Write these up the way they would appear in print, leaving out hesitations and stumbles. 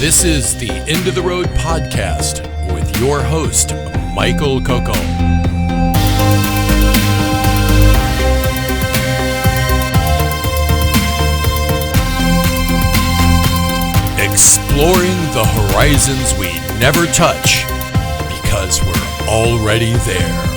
This is the End of the Road podcast with your host, Michael Coco. Exploring the horizons we never touch because we're already there.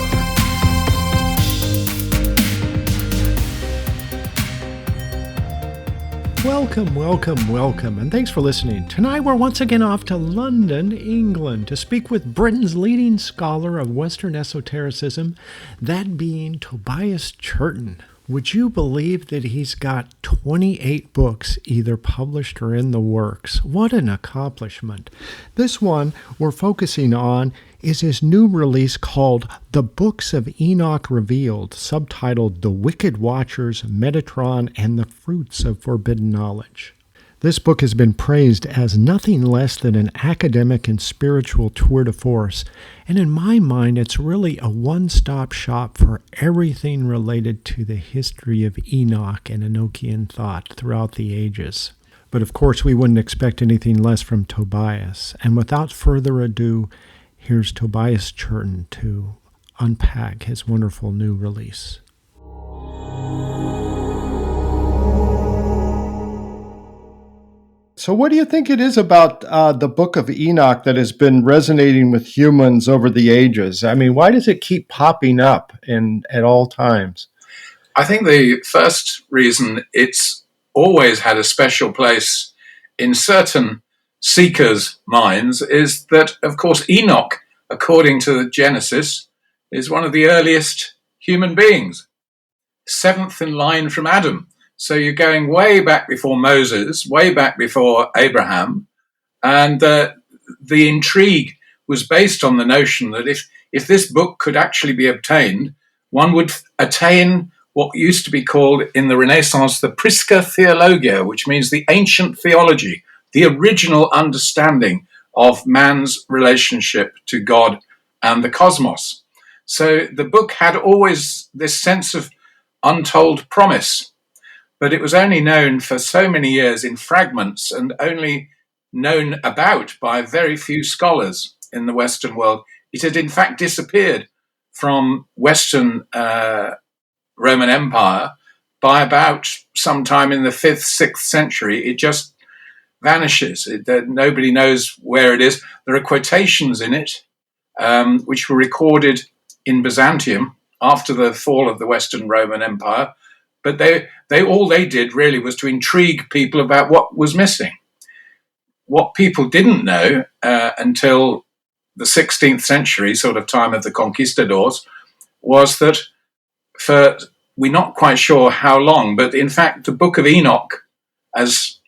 Welcome, and thanks for listening. Tonight we're once again off to London, England, to speak with Britain's leading scholar of Western Esotericism, that being Tobias Churton. Would you believe that he's got 28 books either published or in the works? What an accomplishment. This one we're focusing on is his new release called The Books of Enoch Revealed, subtitled The Wicked Watchers, Metatron, and the Fruits of Forbidden Knowledge. This book has been praised as nothing less than an academic and spiritual tour de force, and in my mind it's really a one-stop shop for everything related to the history of Enoch and Enochian thought throughout the ages. But of course we wouldn't expect anything less from Tobias, and without further ado, here's Tobias Churton to unpack his wonderful new release. So what do you think it is about the Book of Enoch that has been resonating with humans over the ages? I mean, why does it keep popping up at all times? I think the first reason it's always had a special place in certain seekers' minds is that, of course, Enoch, according to Genesis, is one of the earliest human beings, seventh in line from Adam. So you're going way back before Moses, way back before Abraham, and the intrigue was based on the notion that if this book could actually be obtained, one would attain what used to be called in the Renaissance the Prisca Theologia, which means the ancient theology, the original understanding of man's relationship to God and the cosmos. So the book had always this sense of untold promise, but it was only known for so many years in fragments and only known about by very few scholars in the Western world. It had in fact disappeared from Western Roman Empire by about sometime in the 5th, 6th century. It just vanishes. Nobody knows where it is. There are quotations in it, which were recorded in Byzantium after the fall of the Western Roman Empire. But all they did really was to intrigue people about what was missing. What people didn't know until the 16th century, sort of time of the conquistadors, was that we're not quite sure how long, but in fact the Book of Enoch, as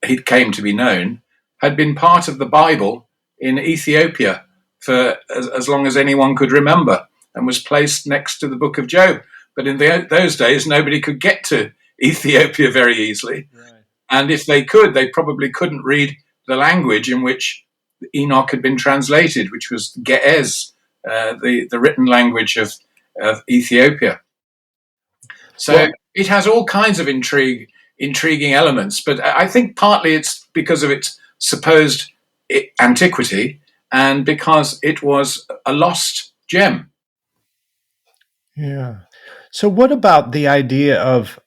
it came to be known, had been part of the Bible in Ethiopia for as long as anyone could remember, and was placed next to the Book of Job. But in those days, nobody could get to Ethiopia very easily. Right. And if they could, they probably couldn't read the language in which Enoch had been translated, which was Ge'ez, the written language of Ethiopia. So it has all kinds of intriguing elements, but I think partly it's because of its supposed antiquity and because it was a lost gem. Yeah. So what about the idea of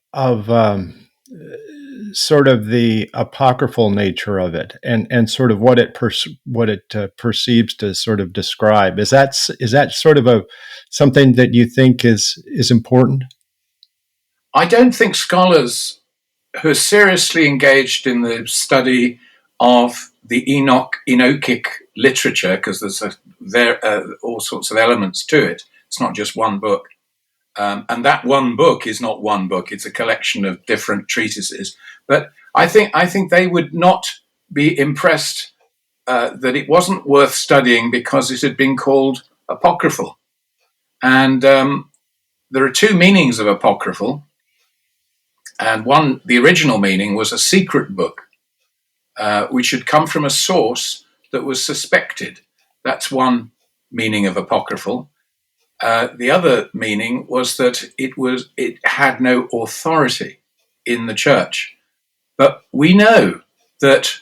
sort of the apocryphal nature of it and sort of what it perceives to sort of describe? Is that sort of something that you think is important? I don't think scholars who are seriously engaged in the study of the Enochic literature, because there's all sorts of elements to it. It's not just one book. And that one book is not one book. It's a collection of different treatises. But I think they would not be impressed that it wasn't worth studying because it had been called apocryphal. And there are two meanings of apocryphal. And one, the original meaning, was a secret book, which had come from a source that was suspected. That's one meaning of apocryphal. The other meaning was that it had no authority in the church. But we know that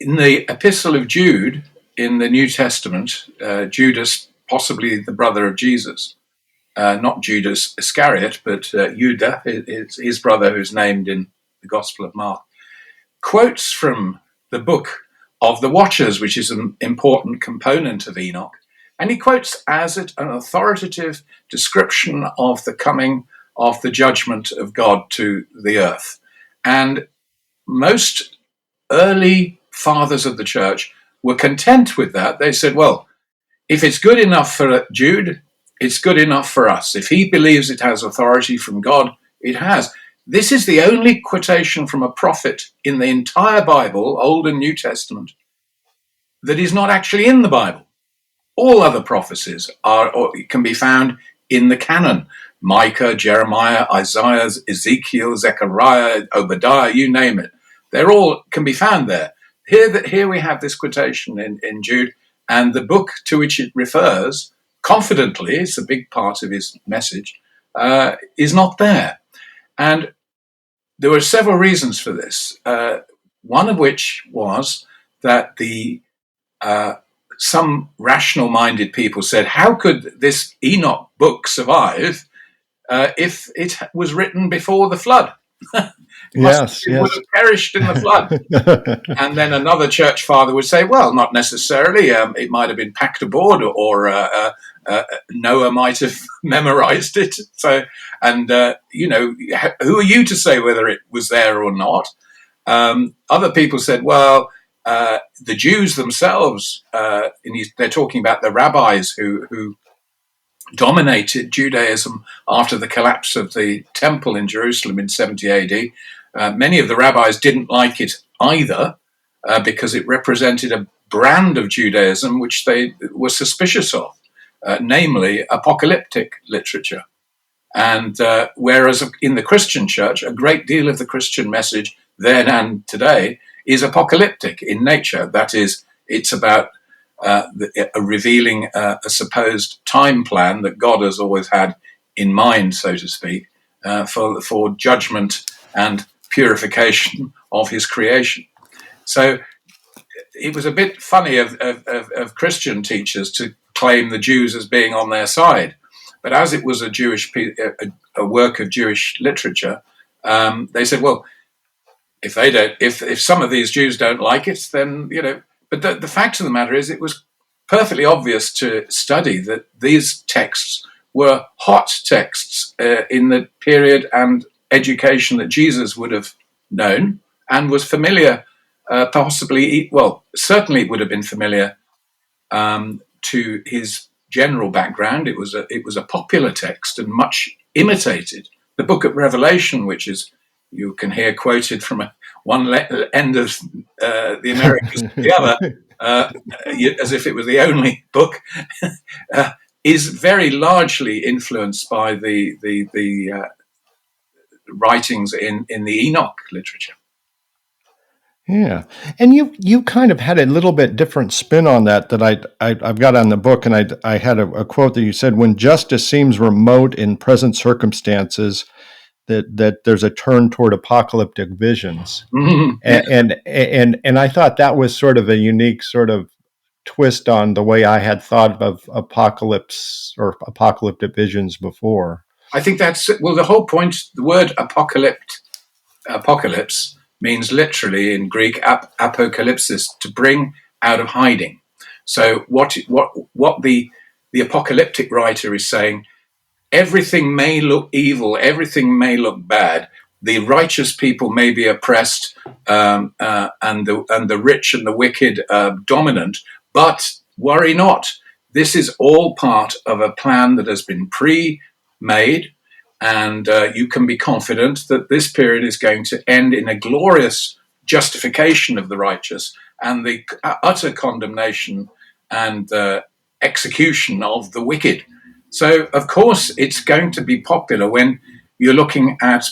in the Epistle of Jude in the New Testament, Judas, possibly the brother of Jesus, not Judas Iscariot, but Judah, his brother, who's named in the Gospel of Mark, quotes from the book of the Watchers, which is an important component of Enoch. And he quotes as an authoritative description of the coming of the judgment of God to the earth. And most early fathers of the church were content with that. They said, well, if it's good enough for Jude, it's good enough for us. If he believes it has authority from God, it has. This is the only quotation from a prophet in the entire Bible, Old and New Testament, that is not actually in the Bible. All other prophecies can be found in the canon. Micah, Jeremiah, Isaiah, Ezekiel, Zechariah, Obadiah, you name it. They're all can be found there. Here we have this quotation in Jude, and the book to which it refers, confidently, it's a big part of his message, is not there. And there were several reasons for this. One of which was that some rational-minded people said, how could this Enoch book survive if it was written before the flood? It would have perished in the flood. And then another church father would say, well, not necessarily. It might have been packed aboard, or Noah might have memorized it. So, and who are you to say whether it was there or not? Other people said, well, the Jews themselves, they're talking about the rabbis who dominated Judaism after the collapse of the temple in Jerusalem in 70 AD. Many of the rabbis didn't like it either because it represented a brand of Judaism which they were suspicious of, namely apocalyptic literature. And whereas in the Christian church, a great deal of the Christian message then and today is apocalyptic in nature. That is, it's about revealing a supposed time plan that God has always had in mind, so to speak, for judgment and purification of his creation. So it was a bit funny of Christian teachers to claim the Jews as being on their side. But as it was a work of Jewish literature, they said, well, if some of these Jews don't like it, then, but the fact of the matter is it was perfectly obvious to study that these texts were hot texts in the period and education that Jesus would have known and was familiar, certainly it would have been familiar to his general background. It was a popular text and much imitated. The book of Revelation, which is you can hear quoted from one end of the Americas to the other, as if it was the only book, is very largely influenced by the writings in the Enoch literature. Yeah, and you kind of had a little bit different spin on that I've got on the book, and I had a quote that you said, when justice seems remote in present circumstances, that there's a turn toward apocalyptic visions. Mm-hmm. And I thought that was sort of a unique sort of twist on the way I had thought of apocalypse or apocalyptic visions before. I think that's, well, the whole point, the word apocalypse means literally in Greek apocalypsis, to bring out of hiding. So what the apocalyptic writer is saying, everything may look evil, everything may look bad. The righteous people may be oppressed, and the rich and the wicked dominant. But worry not. This is all part of a plan that has been pre-made, and you can be confident that this period is going to end in a glorious justification of the righteous and the utter condemnation and execution of the wicked. So, of course, it's going to be popular when you're looking at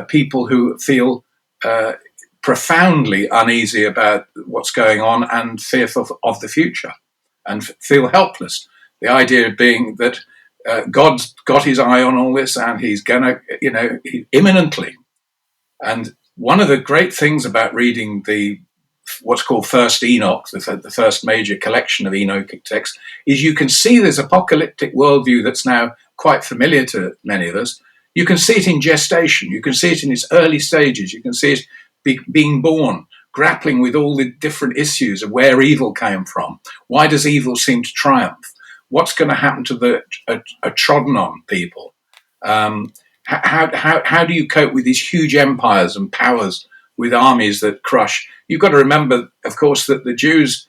people who feel profoundly uneasy about what's going on and fearful of the future and feel helpless. The idea being that God's got his eye on all this and he's going to, imminently. And one of the great things about reading the what's called First Enoch, the first major collection of Enochic texts, is you can see this apocalyptic worldview that's now quite familiar to many of us. You can see it in gestation. You can see it in its early stages. You can see it being born, grappling with all the different issues of where evil came from. Why does evil seem to triumph? What's going to happen to the trodden on people? How do you cope with these huge empires and powers with armies that crush? You've got to remember, of course, that the Jews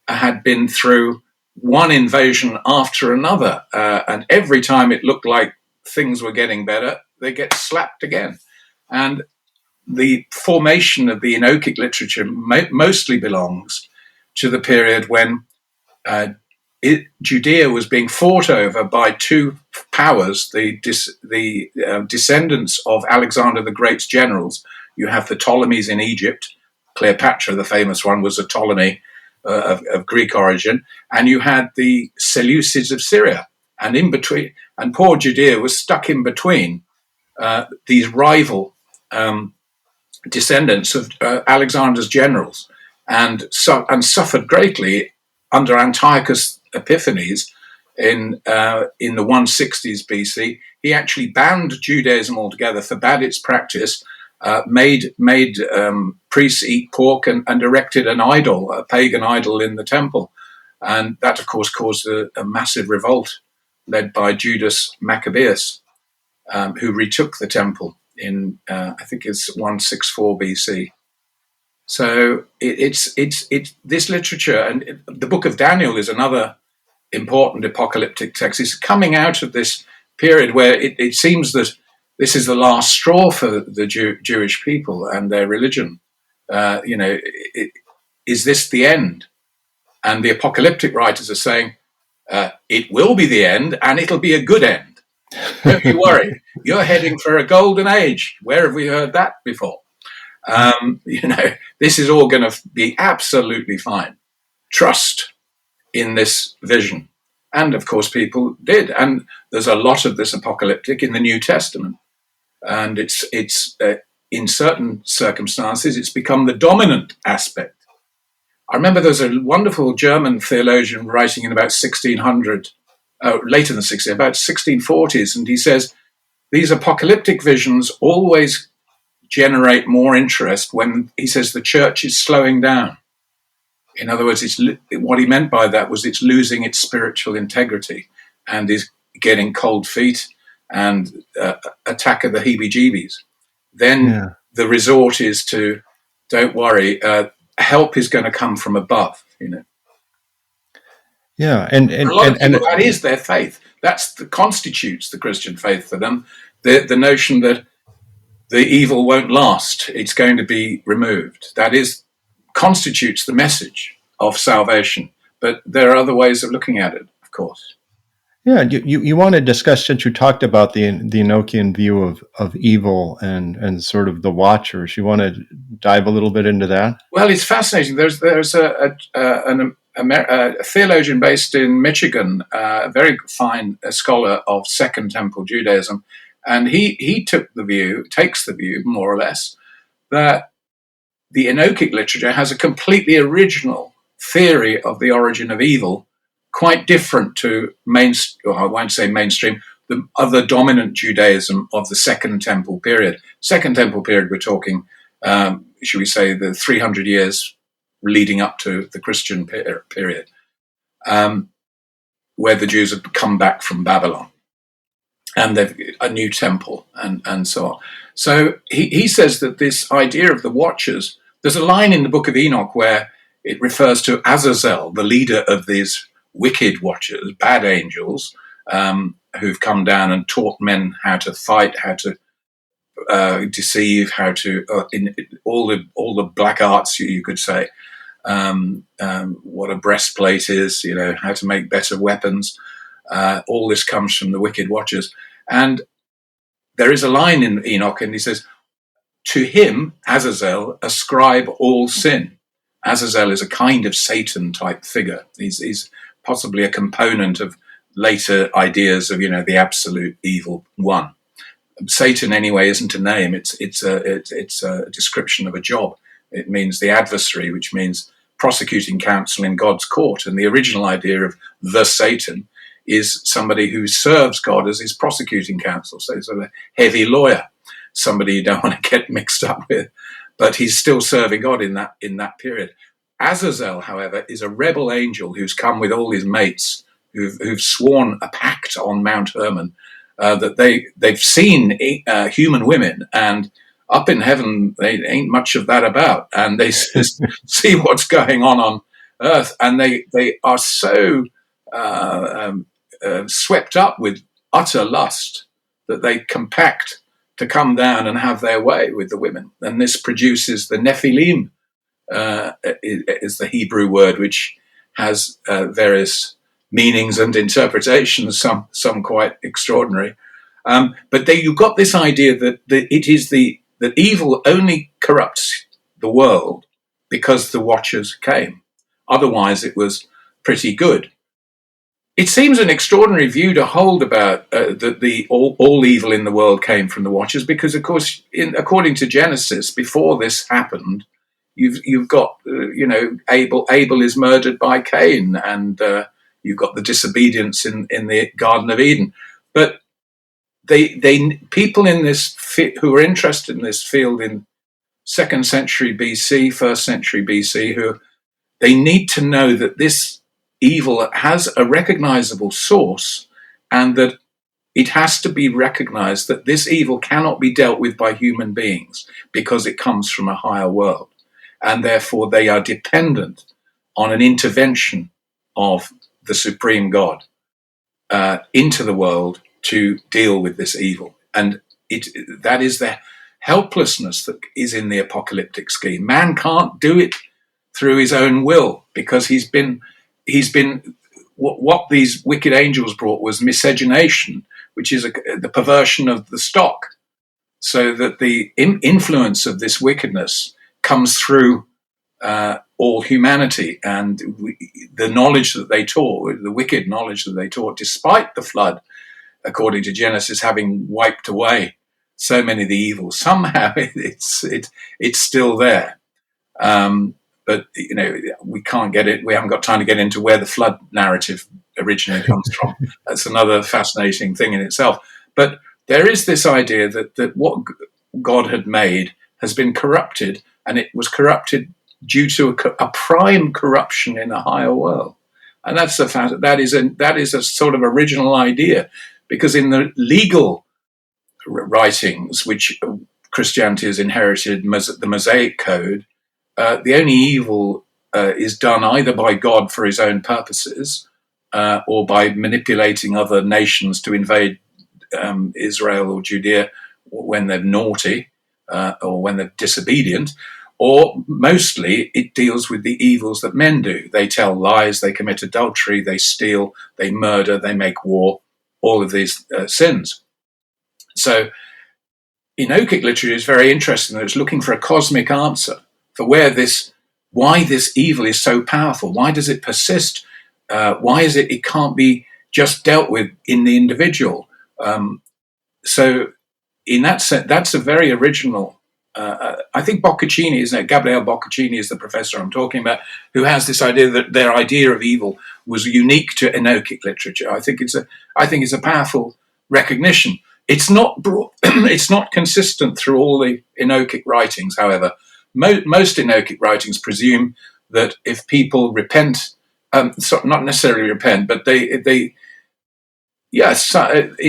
had been through one invasion after another, and every time it looked like things were getting better, they get slapped again. And the formation of the Enochic literature mostly belongs to the period when Judea was being fought over by two powers, the descendants of Alexander the Great's generals. You have the Ptolemies in Egypt. Cleopatra, the famous one, was a Ptolemy of Greek origin. And you had the Seleucids of Syria. And in between, and poor Judea was stuck in between these rival descendants of Alexander's generals, and suffered greatly under Antiochus Epiphanes in the 160s BC. He actually banned Judaism altogether, forbade its practice, made priests eat pork, and erected an idol, a pagan idol, in the temple. And that, of course, caused a massive revolt led by Judas Maccabeus, who retook the temple in, I think it's 164 BC. So it's this literature, and the Book of Daniel is another important apocalyptic text. It's coming out of this period where it seems that this is the last straw for the Jewish people and their religion. Is this the end? And the apocalyptic writers are saying, it will be the end, and it'll be a good end. Don't you worry. You're heading for a golden age. Where have we heard that before? This is all going to be absolutely fine. Trust in this vision. And of course, people did. And there's a lot of this apocalyptic in the New Testament. And it's in certain circumstances, it's become the dominant aspect. I remember there's a wonderful German theologian writing in about 1600, later than 16, about 1640s, and he says these apocalyptic visions always generate more interest when, he says, the church is slowing down. In other words, what he meant by that was it's losing its spiritual integrity and is getting cold feet and attack of the heebie-jeebies. Then the resort is to, don't worry, help is going to come from above, Yeah, and a lot of people, that is their faith. Constitutes the Christian faith for them. The notion that the evil won't last; it's going to be removed. That constitutes the message of salvation. But there are other ways of looking at it, of course. Yeah, you want to discuss, since you talked about the Enochian view of evil and sort of the Watchers. You want to dive a little bit into that? Well, it's fascinating. There's a theologian based in Michigan, a very fine scholar of Second Temple Judaism, and he takes the view, more or less, that the Enochic literature has a completely original theory of the origin of evil, quite different to I won't say mainstream, the other dominant Judaism of the Second Temple period. Second Temple period, we're talking, should we say, the 300 years leading up to the Christian period, where the Jews have come back from Babylon, and they've a new temple, and so on. So he says that this idea of the Watchers, there's a line in the Book of Enoch where it refers to Azazel, the leader of these wicked Watchers, bad angels, who've come down and taught men how to fight, how to deceive, how to in all the black arts, you could say, what a breastplate is, how to make better weapons. All this comes from the wicked Watchers. And there is a line in Enoch, and he says, to him, Azazel, ascribe all sin. Azazel is a kind of Satan-type figure. He's possibly a component of later ideas of, the absolute evil one. Satan, anyway, isn't a name. It's a description of a job. It means the adversary, which means prosecuting counsel in God's court. And the original idea of the Satan is somebody who serves God as his prosecuting counsel, so sort of a heavy lawyer, somebody you don't want to get mixed up with, but he's still serving God in that period. Azazel, however, is a rebel angel who's come with all his mates who've sworn a pact on Mount Hermon that they've seen human women, and up in heaven they ain't much of that about, and they see what's going on earth, and they are so swept up with utter lust that they compact to come down and have their way with the women, and this produces the Nephilim, is the Hebrew word, which has various meanings and interpretations, some quite extraordinary. But you've got this idea that that evil only corrupts the world because the Watchers came. Otherwise, it was pretty good. It seems an extraordinary view to hold about that all evil in the world came from the Watchers, because, of course, according to Genesis, before this happened, you've got Abel is murdered by Cain, and you've got the disobedience in the Garden of Eden. But people in this who are interested in this field in 2nd century BC, 1st century BC, they need to know that this evil has a recognizable source, and that it has to be recognized that this evil cannot be dealt with by human beings because it comes from a higher world, and therefore they are dependent on an intervention of the supreme God into the world to deal with this evil. And that is the helplessness that is in the apocalyptic scheme. Man can't do it through his own will, because he's been what these wicked angels brought was miscegenation, which is the perversion of the stock, so that the influence of this wickedness comes through all humanity, and the knowledge that they taught, the wicked knowledge that they taught, despite the flood, according to Genesis, having wiped away so many of the evils, somehow it's still there. But we can't get it. We haven't got time to get into where the flood narrative originally comes from. That's another fascinating thing in itself. But there is this idea that what God had made has been corrupted, and it was corrupted due to a prime corruption in a higher world. And that's the fact that is a sort of original idea, because in the legal writings, which Christianity has inherited, the Mosaic Code, the only evil is done either by God for his own purposes, or by manipulating other nations to invade Israel or Judea when they're naughty, or when they're disobedient, or mostly it deals with the evils that men do. They tell lies, they commit adultery, they steal, they murder, they make war, all of these sins. So Enochic literature is very interesting. It's looking for a cosmic answer for why this evil is so powerful. Why does it persist? Why is it can't be just dealt with in the individual? So in that sense, that's a very original. I think Boccaccini, isn't it? Gabriele Boccaccini is the professor I'm talking about, who has this idea that their idea of evil was unique to Enochic literature. I think it's a powerful recognition. It's not it's not consistent through all the Enochic writings. However, most Enochic writings presume that if people repent, not necessarily repent, but in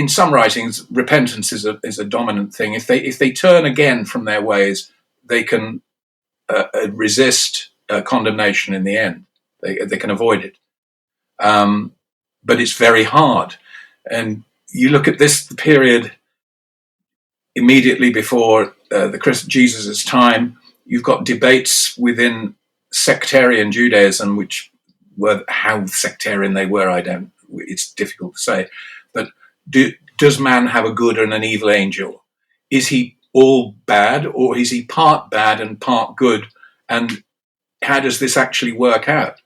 some writings, repentance is a dominant thing. If they turn again from their ways, they can resist condemnation in the end. They can avoid it, but it's very hard. And you look at this period immediately before Jesus' time. You've got debates within sectarian Judaism, which were how sectarian they were. It's difficult to say. But does man have a good and an evil angel? Is he all bad, or is he part bad and part good? And how does this actually work out?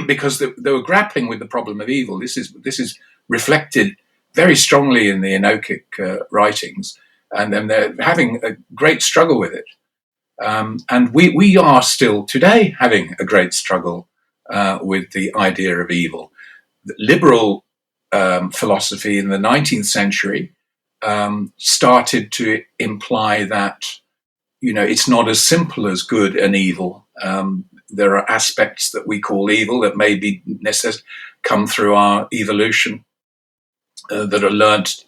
Because they were grappling with the problem of evil. This is reflected very strongly in the Enochic writings, and then they're having a great struggle with it. And we are still today having a great struggle with the idea of evil. Liberal philosophy in the 19th century started to imply that, it's not as simple as good and evil. There are aspects that we call evil that maybe come through our evolution, that are learnt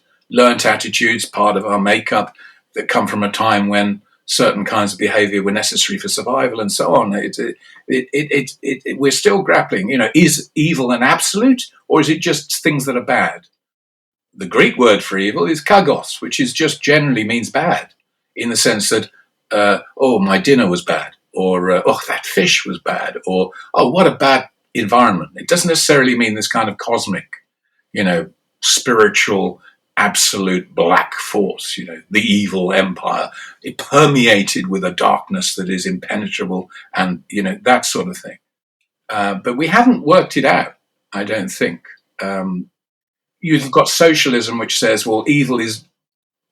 attitudes, part of our makeup, that come from a time when certain kinds of behavior were necessary for survival and so on. We're still grappling, is evil an absolute, or is it just things that are bad? The Greek word for evil is kagos, which is just generally means bad, in the sense that, my dinner was bad, or, that fish was bad, or, what a bad environment. It doesn't necessarily mean this kind of cosmic, spiritual, absolute black force, the evil empire, it permeated with a darkness that is impenetrable and, that sort of thing. But we haven't worked it out, I don't think. You've got socialism, which says, well, evil is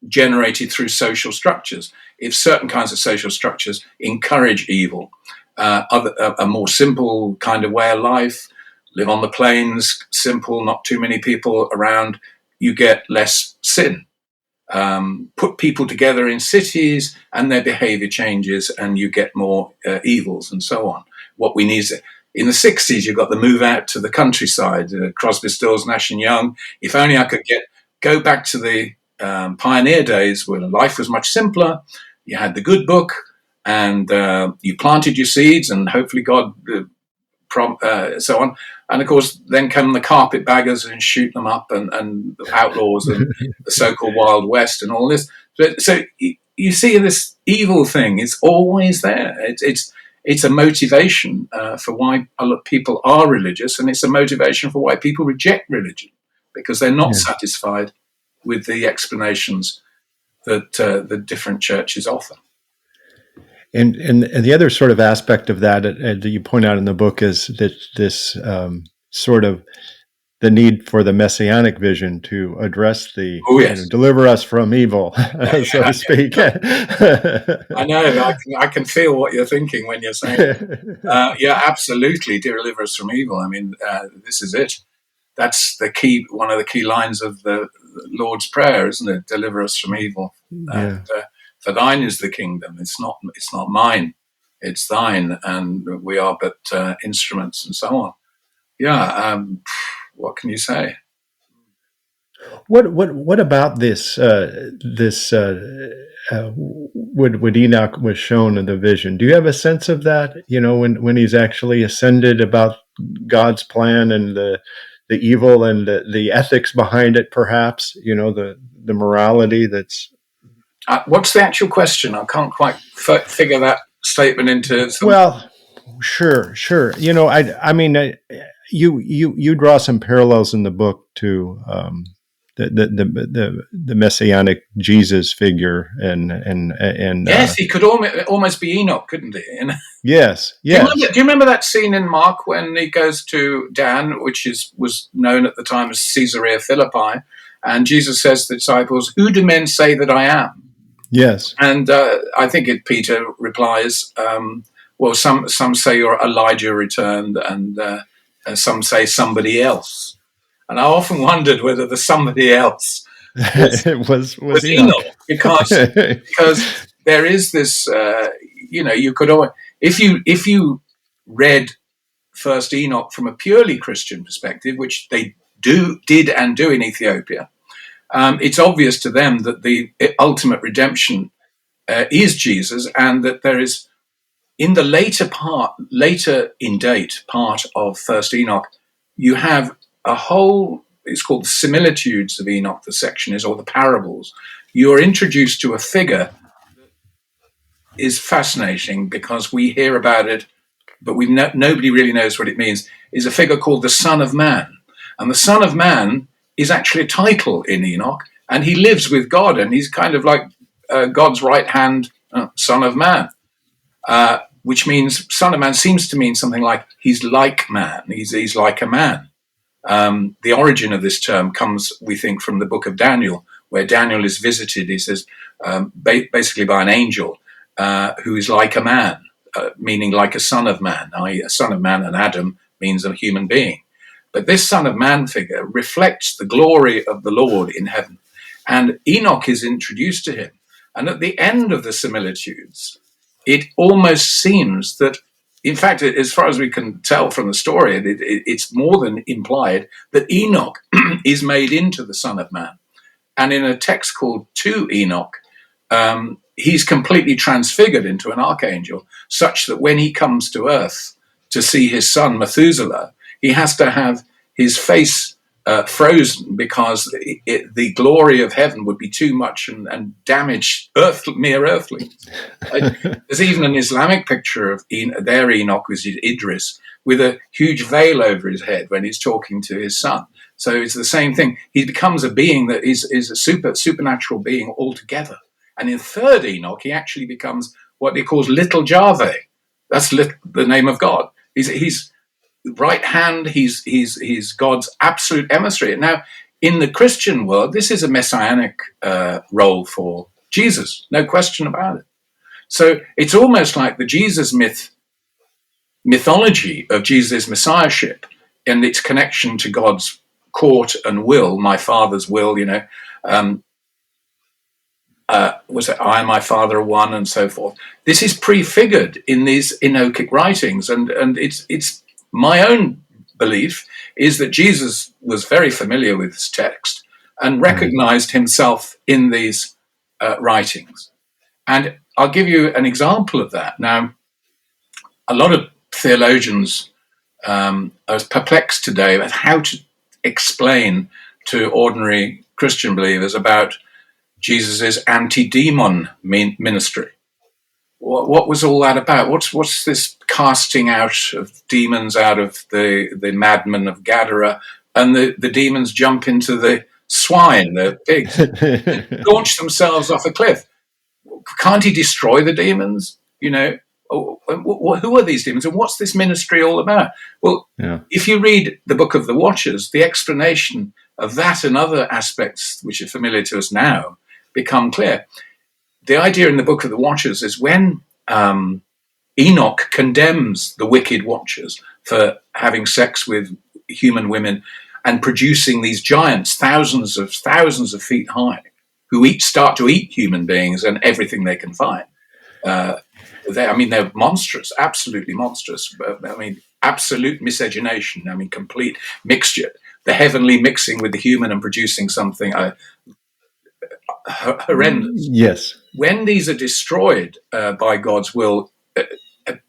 generated through social structures. If certain kinds of social structures encourage evil, a more simple kind of way of life, live on the plains, simple, not too many people around, you get less sin. Put people together in cities and their behavior changes and you get more evils and so on. What we need is, in the 60s, you got the move out to the countryside, Crosby, Stills, Nash and Young. If only I could go back to the pioneer days where life was much simpler. You had the good book and you planted your seeds and hopefully God so on. And of course, then come the carpetbaggers and shoot them up and the outlaws and the so-called Wild West and all this. So you see this evil thing, it's always there. It's a motivation for why a lot of people are religious, and it's a motivation for why people reject religion, because they're not satisfied with the explanations that the different churches offer. And the other sort of aspect of that that you point out in the book is that this sort of the need for the messianic vision to address the deliver us from evil, so to speak. I know. I can feel what you're thinking when you're saying it. Absolutely, deliver us from evil. I mean, this is it. That's the key. One of the key lines of the Lord's Prayer, isn't it? Deliver us from evil. And, for thine is the kingdom. It's not mine. It's thine, and we are but instruments, and so on. What can you say? What about this? What Enoch was shown in the vision. Do you have a sense of that? When he's actually ascended, about God's plan and the evil and the ethics behind it, perhaps. The morality that's. What's the actual question? I can't quite figure that statement into. Well, sure. I mean, you draw some parallels in the book to the Messianic Jesus figure, and yes, he could almost be Enoch, couldn't he? Yes. Do you remember that scene in Mark when he goes to Dan, which was known at the time as Caesarea Philippi, and Jesus says to the disciples, "Who do men say that I am?" Yes. And I think Peter replies, well, some say you're Elijah returned, and some say somebody else. And I often wondered whether the somebody else was Enoch, because there is this, you could always, if you read First Enoch from a purely Christian perspective, which they did and do in Ethiopia, it's obvious to them that the ultimate redemption is Jesus, and that there is, in the later in date part of First Enoch, you have a whole, it's called the Similitudes of Enoch, the section is, or the parables. You are introduced to a figure that is fascinating because we hear about it, but nobody really knows what it means, is a figure called the Son of Man. And the Son of Man is actually a title in Enoch, and he lives with God, and he's kind of like God's right hand, Son of Man, which means Son of Man seems to mean something like he's like man, he's like a man. The origin of this term comes, we think, from the book of Daniel, where Daniel is visited, he says, basically by an angel, who is like a man, meaning like a son of man, i.e. a son of man, and Adam means a human being. But this son of man figure reflects the glory of the Lord in heaven. And Enoch is introduced to him. And at the end of the similitudes, it almost seems that, in fact, as far as we can tell from the story, it's more than implied that Enoch is made into the Son of Man. And in a text called To Enoch, he's completely transfigured into an archangel, such that when he comes to earth to see his son Methuselah, he has to have his face frozen because the glory of heaven would be too much and damage mere earthlings. There's even an Islamic picture of their Enoch, which is Idris, with a huge veil over his head when he's talking to his son. So it's the same thing. He becomes a being that is a supernatural being altogether. And in third Enoch, he actually becomes what he calls Little Jahveh. That's the name of God. He's right hand. He's God's absolute emissary. Now, in the Christian world, this is a messianic role for Jesus, no question about it. So it's almost like the Jesus mythology of Jesus' messiahship and its connection to God's court and will, my Father's will. Was it I and my Father are one, and so forth. This is prefigured in these Enochic writings, and it's my own belief is that Jesus was very familiar with this text and recognized himself in these writings. And I'll give you an example of that. Now, a lot of theologians are perplexed today about how to explain to ordinary Christian believers about Jesus' anti-demon ministry. What was all that about? What's this casting out of demons out of the madmen of Gadara, and the demons jump into the swine, the pigs, launch themselves off a cliff? Can't he destroy the demons? Who are these demons, and what's this ministry all about? Well, if you read the Book of the Watchers, the explanation of that and other aspects which are familiar to us now become clear. The idea in the Book of the Watchers is when Enoch condemns the wicked watchers for having sex with human women and producing these giants, thousands of feet high, who start to eat human beings and everything they can find. They're monstrous, absolutely monstrous. Absolute miscegenation. Complete mixture. The heavenly mixing with the human and producing something horrendous. Yes. When these are destroyed by God's will,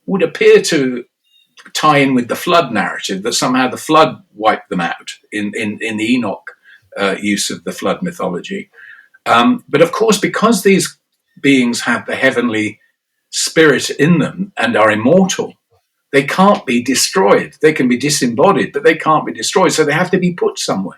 would appear to tie in with the flood narrative, that somehow the flood wiped them out in the Enoch use of the flood mythology. But of course, because these beings have the heavenly spirit in them and are immortal, they can't be destroyed. They can be disembodied, but they can't be destroyed. So they have to be put somewhere.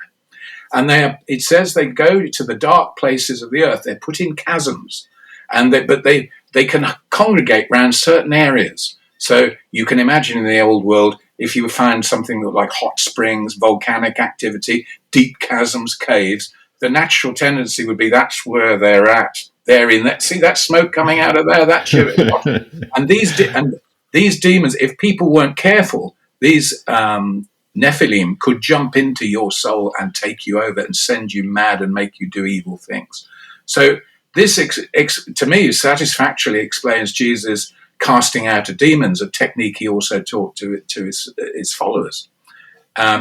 And it says they go to the dark places of the earth. They're put in chasms, but they can congregate around certain areas. So you can imagine in the old world, if you find something like hot springs, volcanic activity, deep chasms, caves, the natural tendency would be that's where they're at. They're in that. See that smoke coming out of there? That's your. And these demons, if people weren't careful, these Nephilim could jump into your soul and take you over and send you mad and make you do evil things. So this, to me, satisfactorily explains Jesus casting out of demons, a technique he also taught to his followers.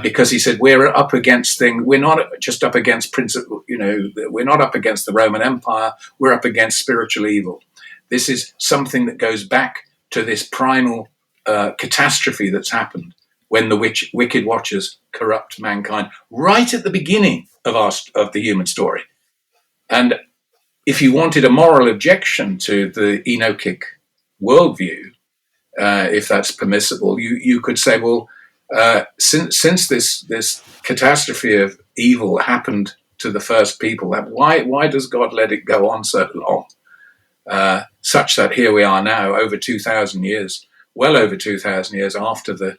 Because he said, we're up against things. We're not just up against principle. We're not up against the Roman Empire. We're up against spiritual evil. This is something that goes back to this primal catastrophe that's happened when the wicked watchers corrupt mankind right at the beginning of the human story. And if you wanted a moral objection to the Enochic worldview, if that's permissible, you could say, well, since this catastrophe of evil happened to the first people, why does God let it go on so long? Such that here we are now, over 2,000 years, well over 2,000 years after the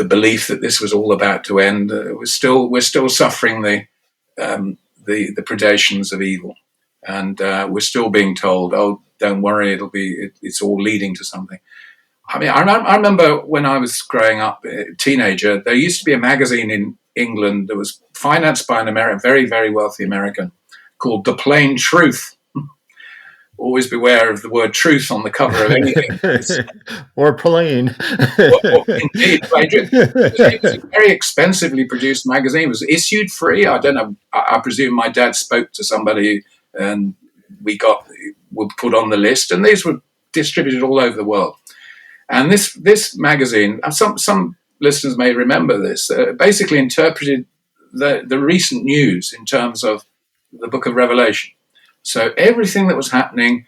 belief that this was all about to end. We're still suffering the predations of evil. And we're still being told, "Oh, don't worry, it's all leading to something." I mean, I remember when I was growing up, a teenager, there used to be a magazine in England that was financed by an American, very, very wealthy American, called The Plain Truth. Always beware of the word truth on the cover of anything. Or plain. Indeed, it was a very expensively produced magazine. It was issued free. I don't know. I presume my dad spoke to somebody, and were put on the list, and these were distributed all over the world. And this magazine, some listeners may remember this, basically interpreted the recent news in terms of the Book of Revelation. So everything that was happening,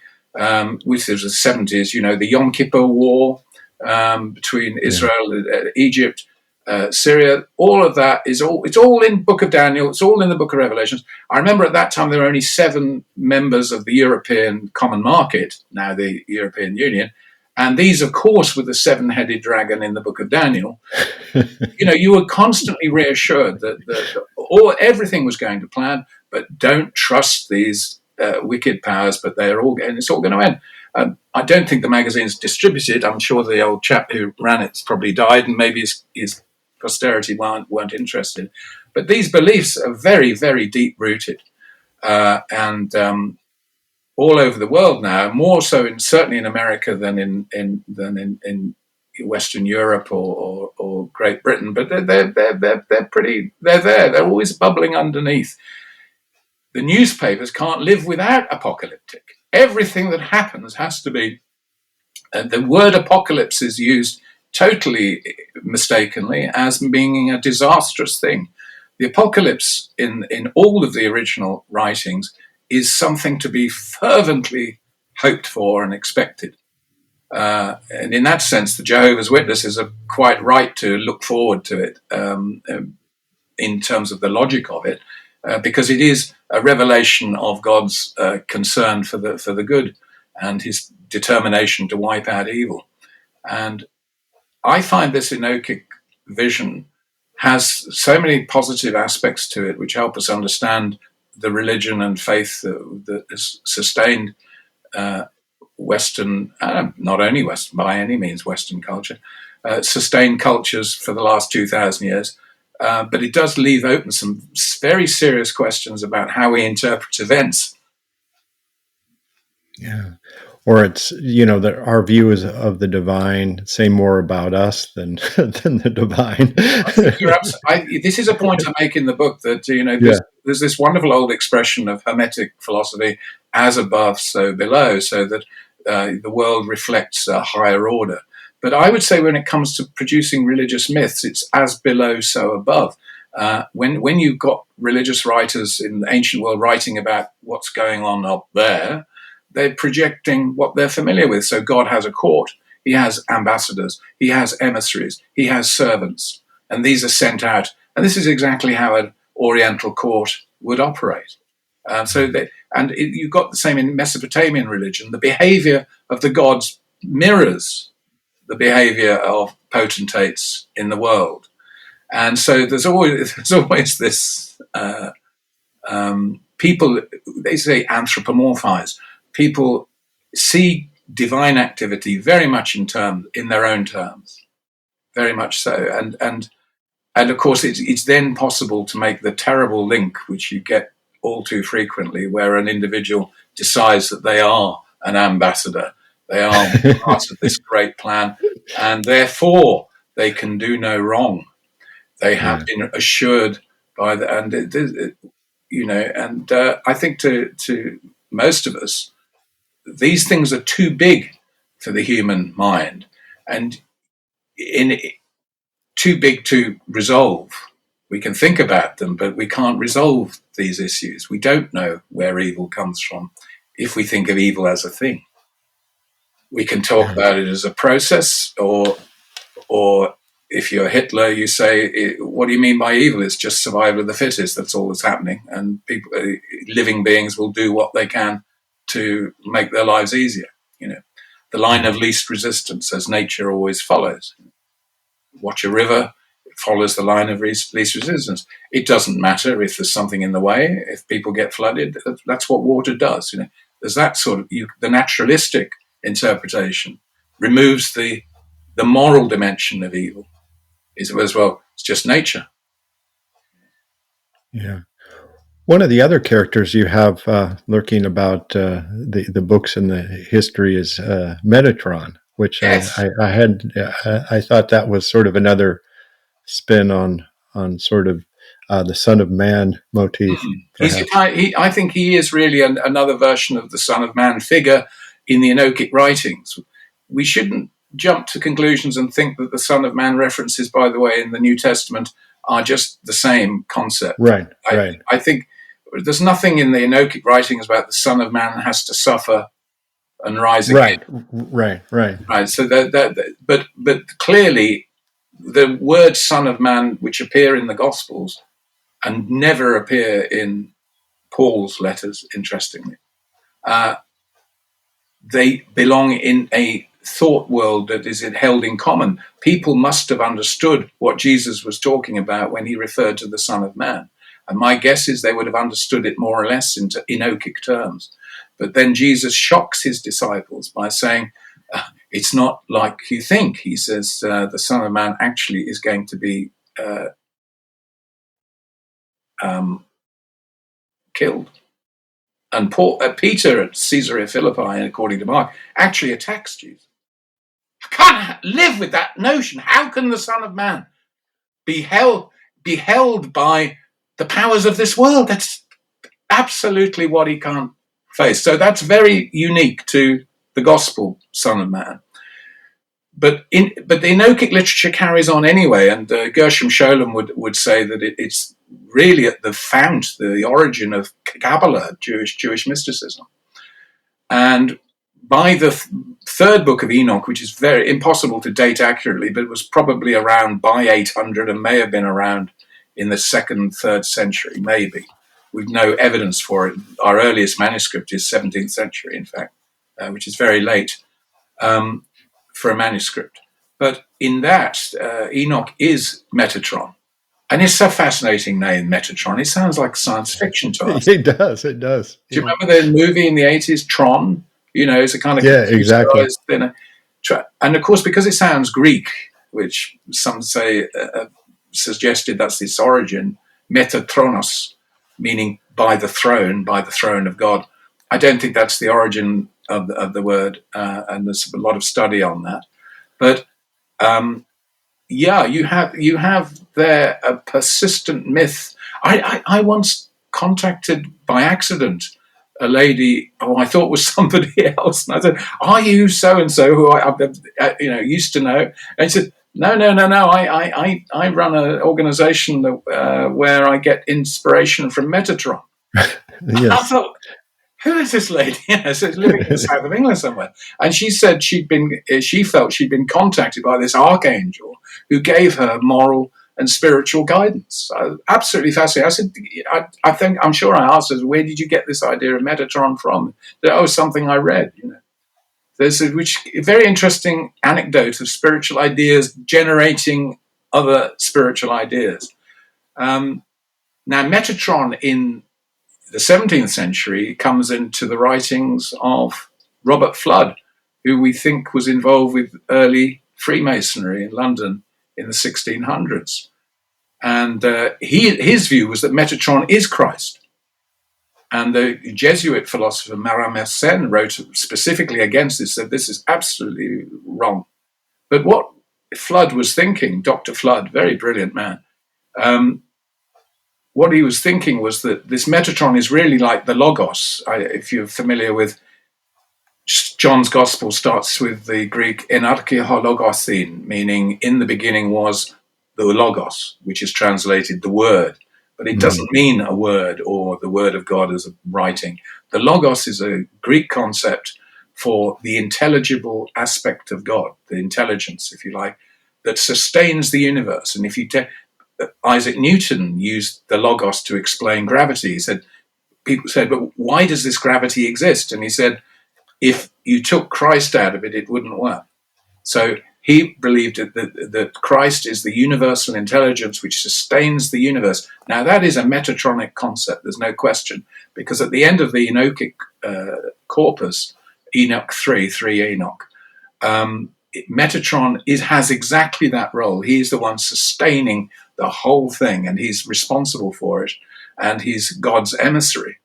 which was the 70s, the Yom Kippur War between Israel, Egypt, Syria, all of that it's all in Book of Daniel, it's all in the Book of Revelations. I remember at that time there were only 7 members of the European Common Market, now the European Union, and these, of course, were the 7-headed dragon in the Book of Daniel. You were constantly reassured that everything was going to plan, but don't trust these wicked powers, but it's all going to end. I don't think the magazine's distributed. I'm sure the old chap who ran it's probably died, and maybe his posterity weren't interested. But these beliefs are very, very deep rooted, and all over the world now, more so certainly in America than in Western Europe or Great Britain. But they're there. They're always bubbling underneath. The newspapers can't live without apocalyptic. Everything that happens has to be. The word apocalypse is used totally mistakenly as being a disastrous thing. The apocalypse in all of the original writings is something to be fervently hoped for and expected. And in that sense, the Jehovah's Witnesses are quite right to look forward to it in terms of the logic of it, because it is a revelation of God's concern for the good and his determination to wipe out evil. And I find this Enochic vision has so many positive aspects to it which help us understand the religion and faith that has sustained Western, not only Western, by any means Western culture, sustained cultures for the last 2,000 years. But it does leave open some very serious questions about how we interpret events. Yeah. Or it's, that our view is of the divine say more about us than the divine. This is a point I make in the book that, there's this wonderful old expression of Hermetic philosophy, as above, so below, so that the world reflects a higher order. But I would say when it comes to producing religious myths, it's as below, so above. When you've got religious writers in the ancient world writing about what's going on up there, they're projecting what they're familiar with. So God has a court, he has ambassadors, he has emissaries, he has servants, and these are sent out. And this is exactly how an Oriental court would operate. You've got the same in Mesopotamian religion. The behavior of the gods mirrors the behavior of potentates in the world. And so there's always this people, they say anthropomorphize. People see divine activity very much in their own terms, very much so. And of course, it's then possible to make the terrible link, which you get all too frequently, where an individual decides that they are an ambassador, they are part of this great plan, and therefore they can do no wrong. They have been assured by I think to most of us, these things are too big for the human mind and too big to resolve. We can think about them, but we can't resolve these issues. We don't know where evil comes from if we think of evil as a thing. We can talk about it as a process, or if you're Hitler, you say, what do you mean by evil? It's just survival of the fittest. That's all that's happening. And people, living beings will do what they can to make their lives easier. The line of least resistance, as nature always follows. Watch a river, follows the line of least resistance. It doesn't matter if there's something in the way. If people get flooded, that's what water does. There's that sort of the naturalistic interpretation removes the moral dimension of evil. Is as well. It's just nature. Yeah. One of the other characters you have lurking about the books and the history is Metatron, which Yes. I thought that was sort of another spin on sort of the Son of Man motif. I think he is really another version of the Son of Man figure in the Enochic writings. We shouldn't jump to conclusions and think that the Son of Man references, by the way, in the New Testament are just the same concept. Right. I think there's nothing in the Enochic writings about the Son of Man has to suffer and rise again. Right. So but clearly, the word Son of Man, which appear in the Gospels and never appear in Paul's letters, interestingly, they belong in a thought world that is held in common. People must have understood what Jesus was talking about when he referred to the Son of Man. And my guess is they would have understood it more or less into Enochic terms. But then Jesus shocks his disciples by saying, it's not like you think. He says the Son of Man actually is going to be killed. And Peter at Caesarea Philippi, according to Mark, actually attacks Jesus. I can't live with that notion. How can the Son of Man be held by the powers of this world? That's absolutely what he can't face. So that's very unique to the gospel Son of Man. But the Enochic literature carries on anyway, and Gershom Scholem would say that it's really at the origin of Kabbalah, Jewish mysticism. And by the third book of Enoch, which is very impossible to date accurately, but it was probably around by 800 and may have been around in the 2nd, 3rd century, maybe. We've no evidence for it. Our earliest manuscript is 17th century, in fact, which is very late for a manuscript. But in that, Enoch is Metatron. And it's a fascinating name, Metatron. It sounds like science fiction to us. It does. Do you remember the movie in the 80s, Tron? It's a kind of... Yeah, exactly. And of course, because it sounds Greek, which some say suggested that's its origin, Metatronos, meaning by the throne of God. I don't think that's the origin of the word, and there's a lot of study on that. But you have there a persistent myth. I once contacted by accident a lady who I thought was somebody else, and I said, "Are you so and so who I used to know?" And she said, No. I run an organization where I get inspiration from Metatron. Yes. I thought, who is this lady? So it's living in the south of England somewhere. And she said she felt she'd been contacted by this archangel who gave her moral and spiritual guidance. Absolutely fascinating. I said, I'm sure I asked her, where did you get this idea of Metatron from? That was something I read, There's a very interesting anecdote of spiritual ideas generating other spiritual ideas. Now, Metatron in the 17th century comes into the writings of Robert Flood, who we think was involved with early Freemasonry in London in the 1600s. And his view was that Metatron is Christ. And the Jesuit philosopher Marin Mersenne wrote specifically against this, said this is absolutely wrong. But what Flood was thinking, Dr. Flood, very brilliant man, what he was thinking was that this Metatron is really like the Logos. If you're familiar with John's Gospel, starts with the Greek enarche ho logosin, meaning in the beginning was the Logos, which is translated the Word. But it doesn't mean a word or the word of God as a writing. The Logos is a Greek concept for the intelligible aspect of God, the intelligence, if you like, that sustains the universe. And if you Isaac Newton used the Logos to explain gravity. People said, but why does this gravity exist? And he said, if you took Christ out of it, it wouldn't work. So He believed that Christ is the universal intelligence which sustains the universe. Now, that is a Metatronic concept, there's no question, because at the end of the Enochic corpus, Enoch 3 Enoch, Metatron has exactly that role. He's the one sustaining the whole thing, and he's responsible for it, and he's God's emissary.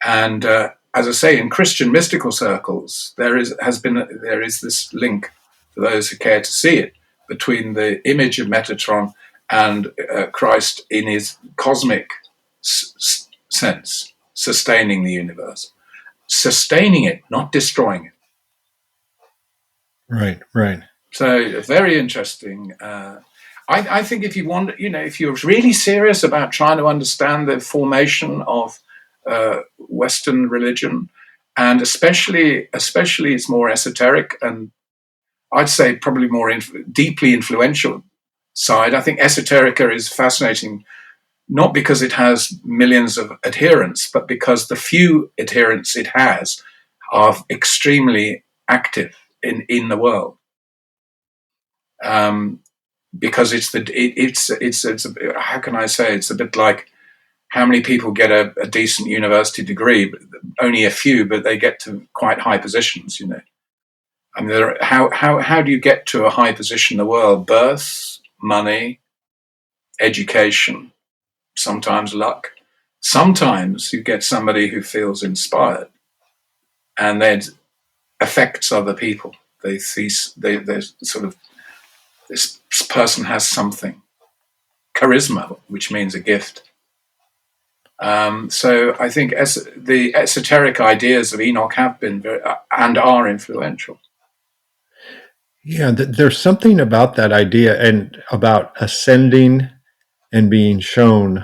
And as I say, in Christian mystical circles, there is this link, for those who care to see it, between the image of Metatron and Christ in his cosmic sense, sustaining the universe. Sustaining it, not destroying it. Right. So very interesting. I think if you want, if you're really serious about trying to understand the formation of Western religion, and especially its more esoteric and I'd say probably more deeply influential side, I think esoterica is fascinating, not because it has millions of adherents, but because the few adherents it has are extremely active in the world. Because it's how can I say, it's a bit like how many people get a decent university degree, only a few, but they get to quite high positions, I mean, how do you get to a high position in the world? Birth, money, education, sometimes luck. Sometimes you get somebody who feels inspired and then affects other people. They sort of, this person has something, charisma, which means a gift. So I think the esoteric ideas of Enoch have been and are influential. Yeah, there's something about that idea and about ascending and being shown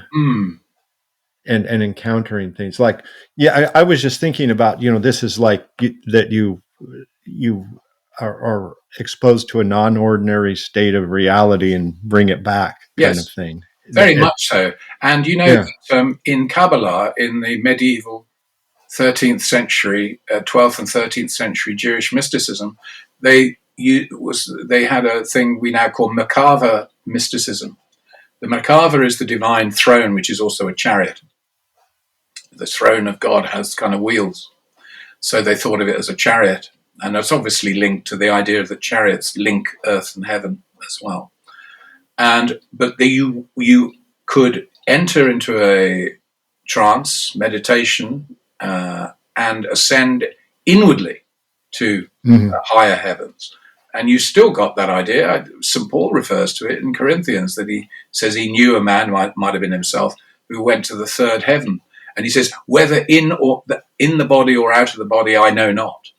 and encountering things. Like, I was just thinking about, this is like that you are exposed to a non-ordinary state of reality and bring it back kind of thing. Very much so. And in Kabbalah, in the medieval 13th century, 12th and 13th century Jewish mysticism, they had a thing we now call Merkava mysticism. The Merkava is the divine throne, which is also a chariot. The throne of God has kind of wheels. So they thought of it as a chariot. And that's obviously linked to the idea that chariots link earth and heaven as well. But you could enter into a trance, meditation, and ascend inwardly to higher heavens. And you still got that idea. St. Paul refers to it in Corinthians, that he says he knew a man, might have been himself, who went to the third heaven. And he says, whether in the body or out of the body, I know not.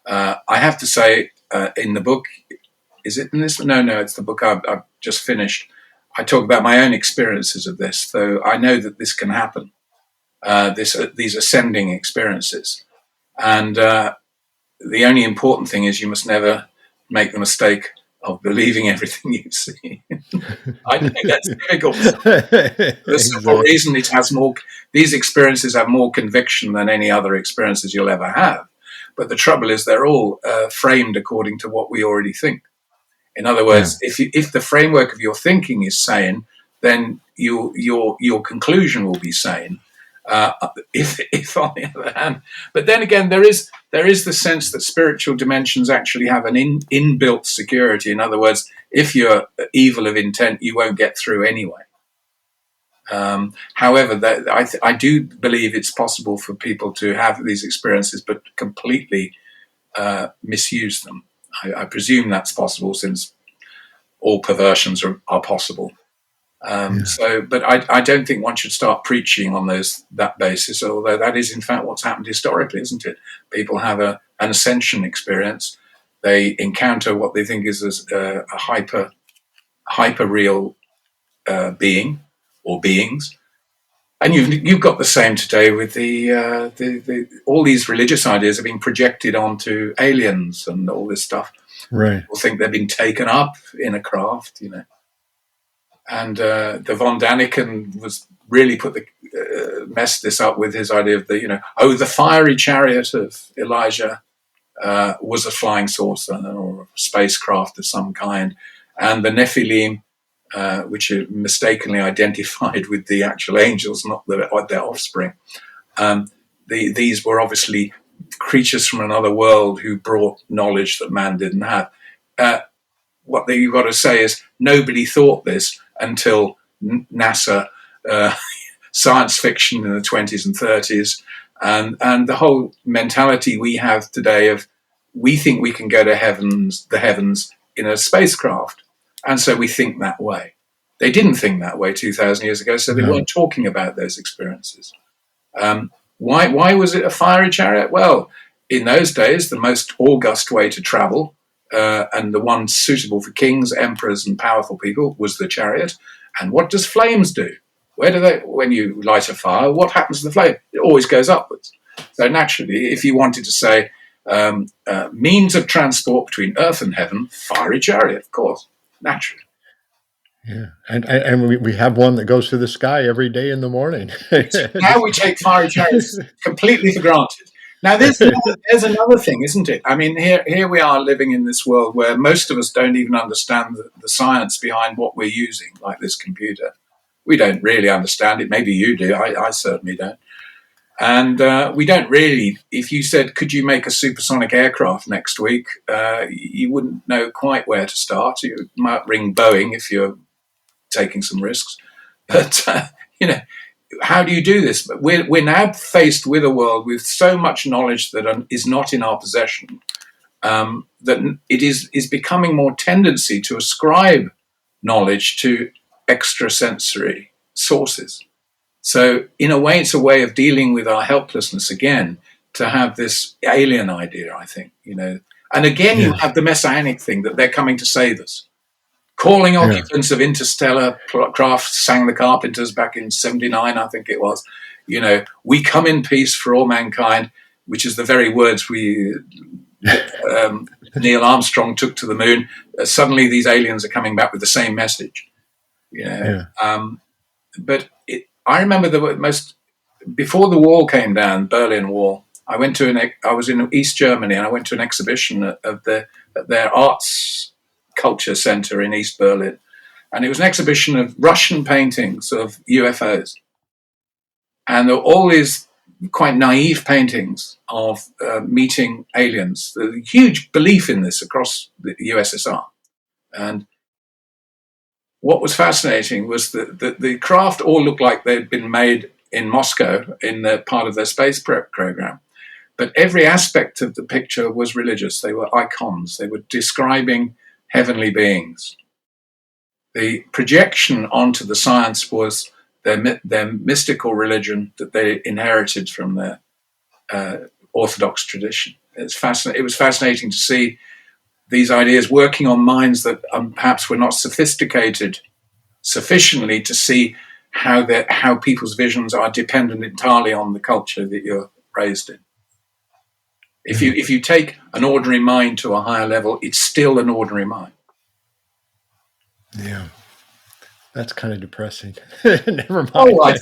I have to say, in the book, is it in this? No, it's the book I've just finished. I talk about my own experiences of this, though I know that this can happen, these ascending experiences. And the only important thing is you must never make the mistake of believing everything you see. I know that's difficult. For the simple reason it has these experiences have more conviction than any other experiences you'll ever have. But the trouble is they're all framed according to what we already think. In other words, if the framework of your thinking is sane, then your conclusion will be sane. If on the other hand, but then again, there is the sense that spiritual dimensions actually have an inbuilt security. In other words, if you're evil of intent, you won't get through anyway. However, I do believe it's possible for people to have these experiences, but completely misuse them. I presume that's possible, since all perversions are possible. But I don't think one should start preaching on that basis, although that is in fact what's happened historically, isn't it? People have an ascension experience. They encounter what they think is a hyper real being or beings. And you've got the same today with the all these religious ideas are being projected onto aliens and all this stuff. Right. People think they've been taken up in a craft, And the von Daniken was really messed this up with his idea of the fiery chariot of Elijah was a flying saucer or a spacecraft of some kind, and the Nephilim, which are mistakenly identified with the actual angels, not their offspring. These were obviously creatures from another world who brought knowledge that man didn't have. What you've got to say is nobody thought this until NASA, science fiction in the 20s and 30s, and the whole mentality we have today of we think we can go to the heavens in a spacecraft, and so we think that way. They didn't think that way 2,000 years ago, so they weren't talking about those experiences. Why was it a fiery chariot? Well, in those days, the most august way to travel, and the one suitable for kings, emperors, and powerful people, was the chariot. And what does flames do? When you light a fire, what happens to the flame? It always goes upwards. So naturally, if you wanted to say means of transport between earth and heaven, fiery chariot, of course, naturally. Yeah, and we have one that goes through the sky every day in the morning. Now we take fiery chariots completely for granted. Now there's another thing, isn't it? I mean, here we are living in this world where most of us don't even understand the science behind what we're using, like this computer. We don't really understand it. Maybe you do. I certainly don't. And we don't really. If you said, could you make a supersonic aircraft next week, you wouldn't know quite where to start. You might ring Boeing if you're taking some risks. But, how do you do this? But we're now faced with a world with so much knowledge that is not in our possession, that it is becoming more tendency to ascribe knowledge to extrasensory sources. So in a way, it's a way of dealing with our helplessness again, to have this alien idea, I think, And again, you have the messianic thing that they're coming to save us. Calling occupants of interstellar craft, sang the Carpenters back in 79, I think it was. We come in peace for all mankind, which is the very words Neil Armstrong took to the moon. Suddenly these aliens are coming back with the same message. But I remember before the wall came down, Berlin Wall, I was in East Germany, and I went to an exhibition of their arts culture center in East Berlin. And it was an exhibition of Russian paintings of UFOs. And there were all these quite naive paintings of meeting aliens. There's a huge belief in this across the USSR. And what was fascinating was that the craft all looked like they'd been made in Moscow in part of their space program. But every aspect of the picture was religious. They were icons. They were describing heavenly beings. The projection onto the science was their mystical religion that they inherited from their Orthodox tradition. It was fascinating to see these ideas working on minds that perhaps were not sophisticated sufficiently to see how people's visions are dependent entirely on the culture that you're raised in. If you take an ordinary mind to a higher level, it's still an ordinary mind. Yeah. That's kind of depressing. Never mind. I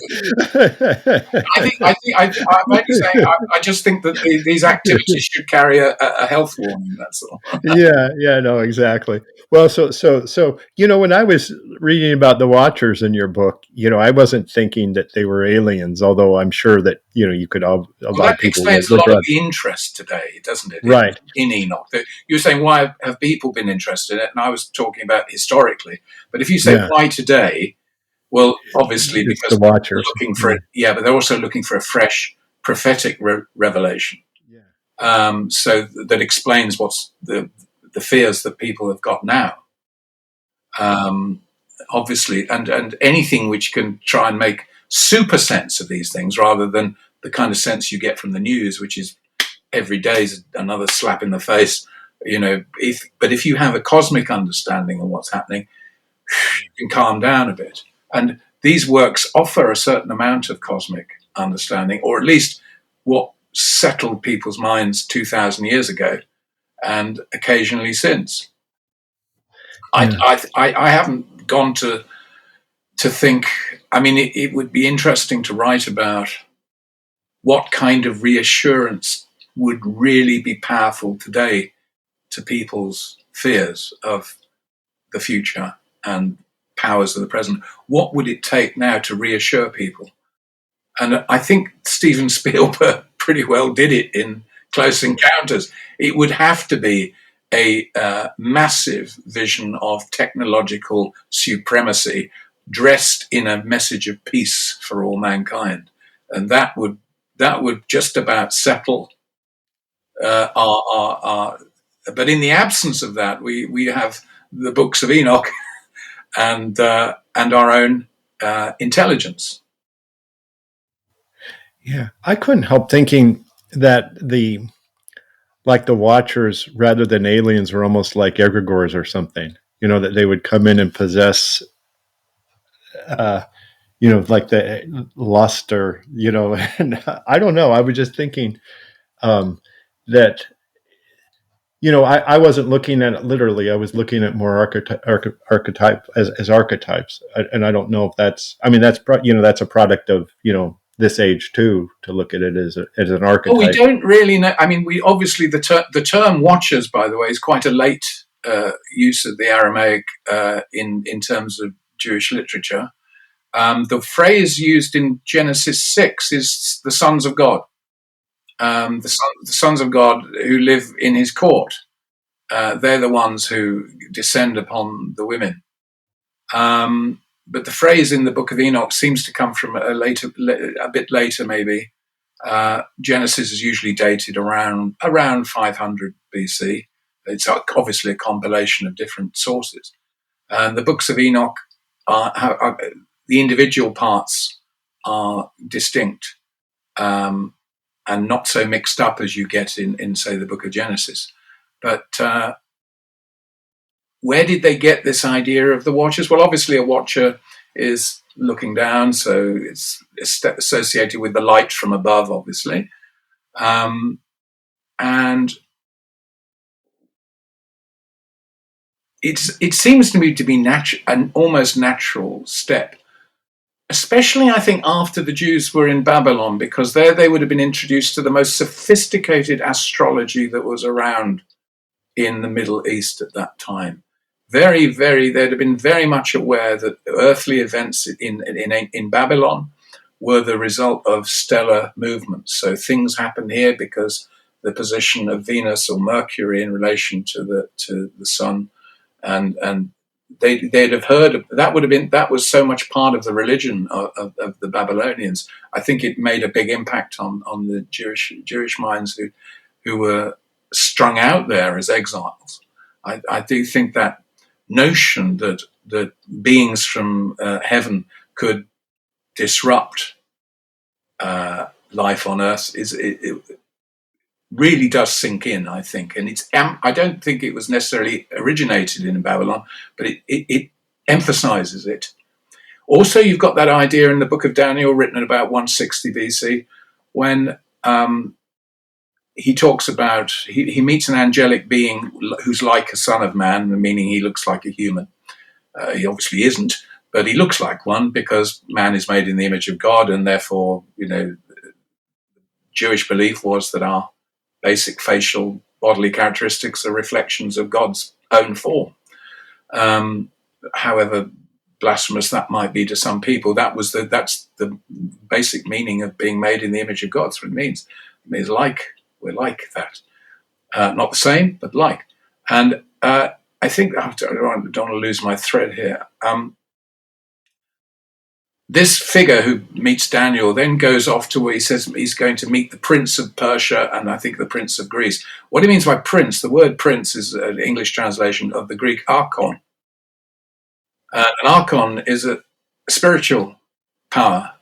just think that these activities should carry a health warning. That's all. Yeah, no, exactly. Well, so when I was reading about the Watchers in your book, I wasn't thinking that they were aliens, although I'm sure that you could all. That explains a lot of the interest today, doesn't it? Right. In Enoch, you're saying why have people been interested in it, and I was talking about historically. But if you say why today, well, obviously it's because the Watchers looking for it, but they're also looking for a fresh prophetic revelation. So that explains what's the fears that people have got now. Obviously, and anything which can try and make super sense of these things rather than the kind of sense you get from the news, which is every day is another slap in the face. But if you have a cosmic understanding of what's happening, you can calm down a bit. And these works offer a certain amount of cosmic understanding, or at least what settled people's minds 2,000 years ago and occasionally since. I haven't gone to think. I mean, it would be interesting to write about what kind of reassurance would really be powerful today to people's fears of the future and powers of the present? What would it take now to reassure people? And I think Steven Spielberg pretty well did it in Close Encounters. It would have to be a massive vision of technological supremacy dressed in a message of peace for all mankind, and that would just about settle our. But in the absence of that, we have the Books of Enoch and our own intelligence. Yeah, I couldn't help thinking that the Watchers, rather than aliens, were almost like egregores or something. That they would come in and possess, like the luster. And I don't know. I was just thinking that. I wasn't looking at it literally. I was looking at more archetype as archetypes, and I don't know if that's. I mean, that's a product of this age too, to look at it as an archetype. Well, we don't really know. I mean, we obviously the term Watchers, by the way, is quite a late use of the Aramaic in terms of Jewish literature. The phrase used in Genesis 6 is the sons of God. The sons of God who live in his court. They're the ones who descend upon the women. But the phrase in the Book of Enoch seems to come from a bit later, maybe. Genesis is usually dated around 500 BC. It's obviously a compilation of different sources. And the Books of Enoch are the individual parts are distinct. And not so mixed up as you get in say, the Book of Genesis. But where did they get this idea of the Watchers? Well, obviously a Watcher is looking down, so it's associated with the light from above, obviously. And it seems to me to be an almost natural step, especially, I think, after the Jews were in Babylon, because there they would have been introduced to the most sophisticated astrology that was around in the Middle East at that time. They'd have been very much aware that earthly events in Babylon were the result of stellar movements. So things happen here because the position of Venus or Mercury in relation to the sun, and they'd have heard of that. That was so much part of the religion of the Babylonians. I think it made a big impact on the Jewish minds who were strung out there as exiles. I do think that notion that beings from heaven could disrupt life on Earth it really does sink in, I think. And I don't think it was necessarily originated in Babylon, but it emphasizes it. Also, you've got that idea in the Book of Daniel, written at about 160 BC, when he talks about, he meets an angelic being who's like a son of man, meaning he looks like a human. He obviously isn't, but he looks like one because man is made in the image of God, and therefore, Jewish belief was that our basic facial bodily characteristics are reflections of God's own form. However blasphemous that might be to some people, that's the basic meaning of being made in the image of God. That's what it means. It means we're like that. Not the same, but like. And I think, I don't want to lose my thread here. This figure who meets Daniel then goes off to where he says he's going to meet the Prince of Persia and I think the Prince of Greece. What he means by prince, the word prince is an English translation of the Greek archon. An archon is a spiritual power,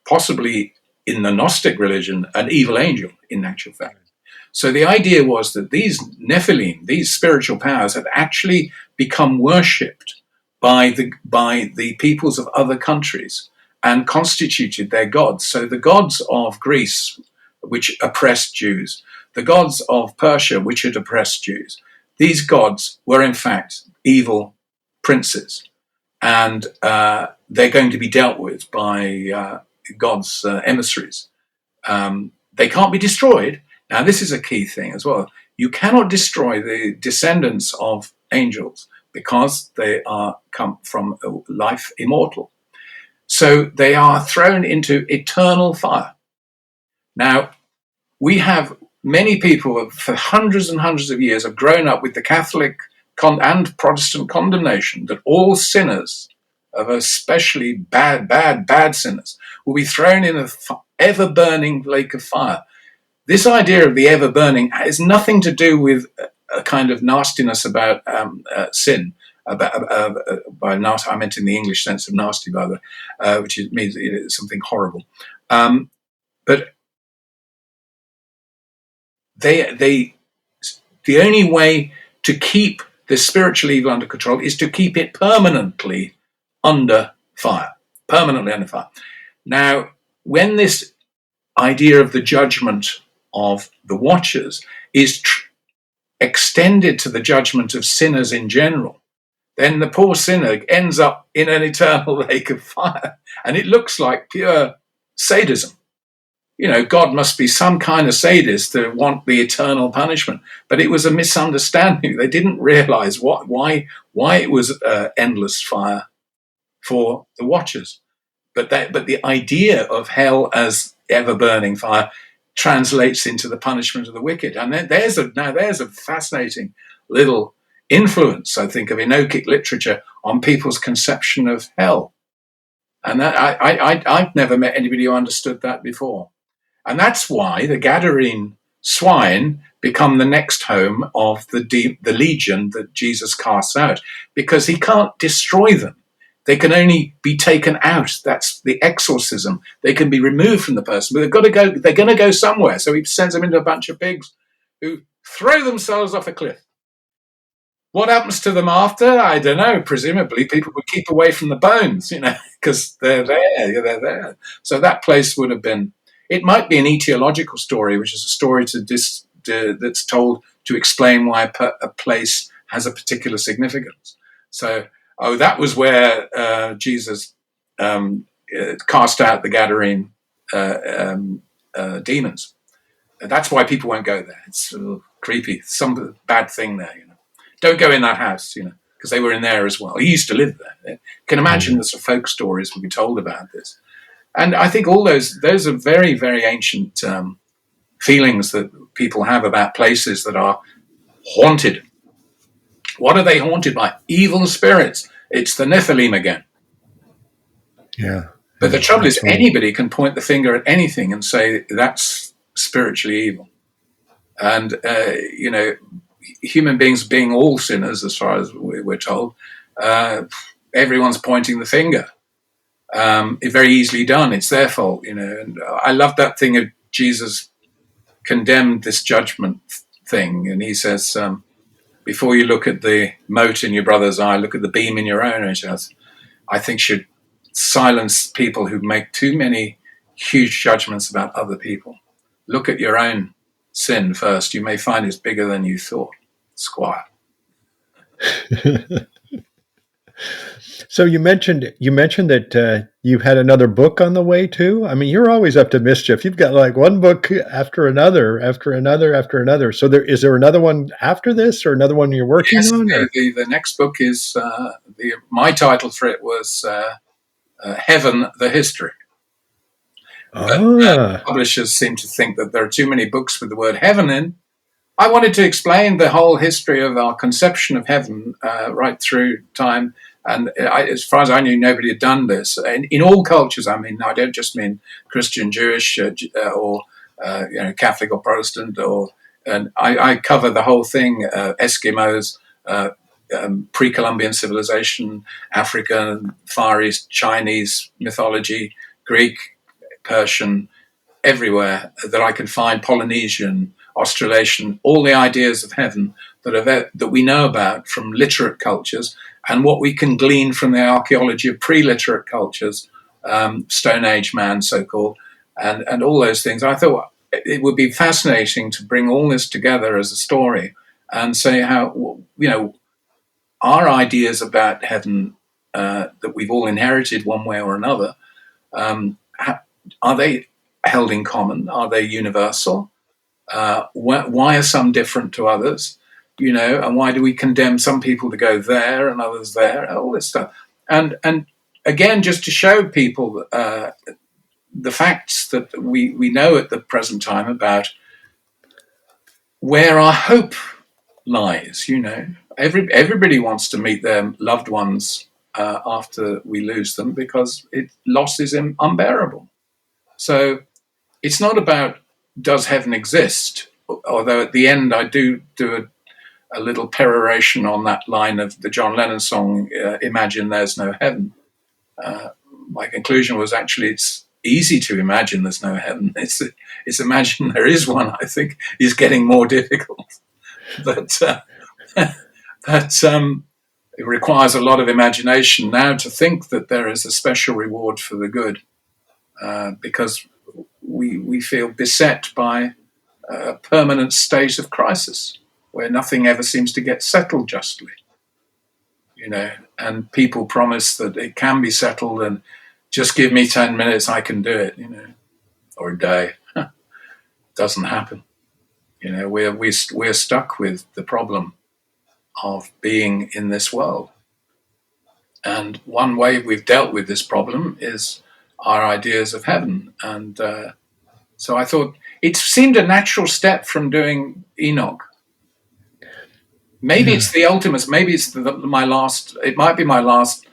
possibly in the Gnostic religion, an evil angel in actual fact. So the idea was that these Nephilim, these spiritual powers, had actually become worshipped by the peoples of other countries and constituted their gods. So the gods of Greece, which oppressed Jews, the gods of Persia, which had oppressed Jews, these gods were in fact evil princes, and they're going to be dealt with by God's emissaries. They can't be destroyed. Now, this is a key thing as well. You cannot destroy the descendants of angels because they are come from life immortal. So they are thrown into eternal fire. Now, we have many people for hundreds and hundreds of years have grown up with the Catholic and Protestant condemnation that all sinners, of especially bad sinners, will be thrown in an ever-burning lake of fire. This idea of the ever-burning has nothing to do with a kind of nastiness about sin. By nasty, I meant in the English sense of nasty, by the way, which means it's something horrible. But the only way to keep the spiritual evil under control is to keep it permanently under fire. Permanently under fire. Now, when this idea of the judgment of the watchers is extended to the judgment of sinners in general, then the poor sinner ends up in an eternal lake of fire. And it looks like pure sadism. God must be some kind of sadist to want the eternal punishment. But it was a misunderstanding. They didn't realize why it was endless fire for the watchers. But the idea of hell as ever-burning fire translates into the punishment of the wicked. And then there's a fascinating little influence, I think, of Enochic literature on people's conception of hell. And that I've never met anybody who understood that before. And that's why the Gadarene swine become the next home of the legion that Jesus casts out, because he can't destroy them. They can only be taken out. That's the exorcism. They can be removed from the person, but they've got to go. They're going to go somewhere. So he sends them into a bunch of pigs who throw themselves off a cliff. What happens to them after? I don't know. Presumably, people would keep away from the bones, because they're there. They're there. So that place would have been. It might be an etiological story, which is a story that's told to explain why a place has a particular significance. So, that was where Jesus cast out the Gadarene demons. And that's why people won't go there. It's a little creepy. Some bad thing there, Don't go in that house, because they were in there as well. He used to live there. You can imagine the folk stories will be told about this. And I think all those are very, very ancient feelings that people have about places that are haunted. What are they haunted by? Evil spirits. It's the Nephilim again. Yeah. But the trouble is, anybody can point the finger at anything and say that's spiritually evil. And, human beings being all sinners, as far as we're told, everyone's pointing the finger. It's very easily done. It's their fault, And I love that thing of Jesus condemned this judgment thing. And he says, before you look at the mote in your brother's eye, look at the beam in your own. And I think should silence people who make too many huge judgments about other people. Look at your own sin first. You may find it's bigger than you thought, Squire. So you mentioned that you had another book on the way too. I mean, you're always up to mischief. You've got like one book after another. So is there another one after this, or another one you're working on? The next book is my title for it was Heaven: The History. But publishers seem to think that there are too many books with the word heaven in. I wanted to explain the whole history of our conception of heaven right through time. And as far as I knew, nobody had done this. And in all cultures, I don't just mean Christian, Jewish, or Catholic or Protestant. And I cover the whole thing: Eskimos, pre-Columbian civilization, African, Far East, Chinese mythology, Greek, Persian, everywhere that I can find, Polynesian, Australasian, all the ideas of heaven that we know about from literate cultures, and what we can glean from the archaeology of pre-literate cultures, Stone Age man, so-called, and all those things. I thought it would be fascinating to bring all this together as a story and say how, our ideas about heaven that we've all inherited one way or another, are they held in common? Are they universal? Why are some different to others? And why do we condemn some people to go there and others there? All this stuff. And again, just to show people the facts that we know at the present time about where our hope lies. Everybody wants to meet their loved ones after we lose them, because loss is unbearable. So it's not about does heaven exist, although at the end I do a little peroration on that line of the John Lennon song, Imagine There's No Heaven. My conclusion was actually it's easy to imagine there's no heaven. It's imagine there is one, I think, is getting more difficult. But it requires a lot of imagination now to think that there is a special reward for the good, because we feel beset by a permanent state of crisis where nothing ever seems to get settled justly, and people promise that it can be settled and just give me 10 minutes, I can do it, or a day. Doesn't happen. We're stuck with the problem of being in this world. And one way we've dealt with this problem is our ideas of heaven. And so I thought it seemed a natural step from doing Enoch. Maybe it's the ultimate, maybe it's my last, it might be my last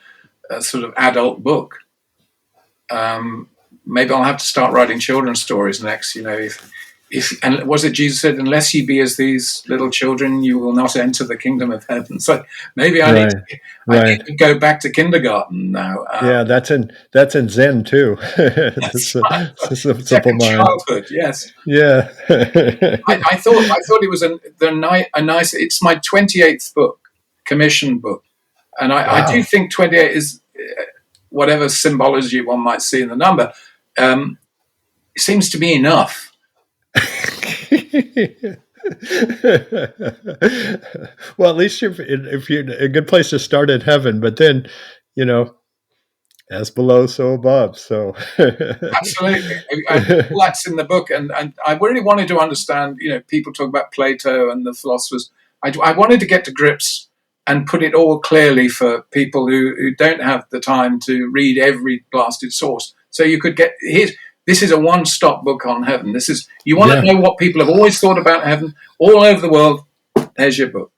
sort of adult book. Maybe I'll have to start writing children's stories next, and was it Jesus said, unless you be as these little children, you will not enter the kingdom of heaven. So maybe I need to go back to kindergarten now. That's in Zen too. It's a simple mind. Childhood, yes. Yeah. I thought it was a nice. It's my 28th book, commissioned book, and I do think 28 is whatever symbology one might see in the number. Seems to be enough. Well, at least if you're a good place to start at heaven, but then, as below, so above. So absolutely, that's in the book, and I really wanted to understand. People talk about Plato and the philosophers. I wanted to get to grips and put it all clearly for people who don't have the time to read every blasted source. So you could get this is a one-stop book on heaven. You want to know what people have always thought about heaven all over the world. There's your book.